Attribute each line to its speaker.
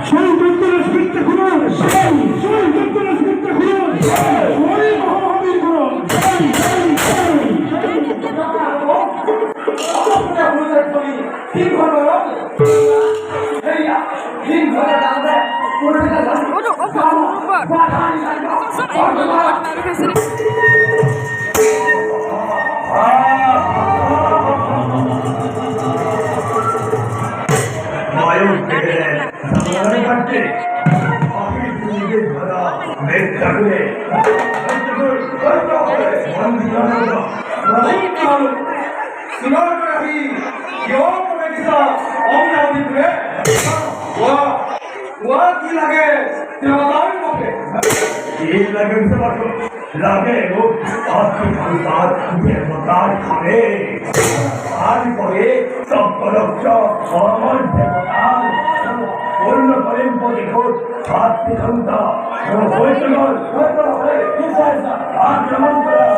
Speaker 1: সেই যন্ত্রণা স্পিডটা খুলুন, সেই যন্ত্রণা স্পিডটা খুলুন, ওই মহামহাবীর করুন।
Speaker 2: लगे वो आपकी संसार तुम्हें मकान खाने आज पड़े सब परोक्षा और देवतान पूर्ण प्रेम को देखो हाथ की क्षमता कोई आक्रमण करा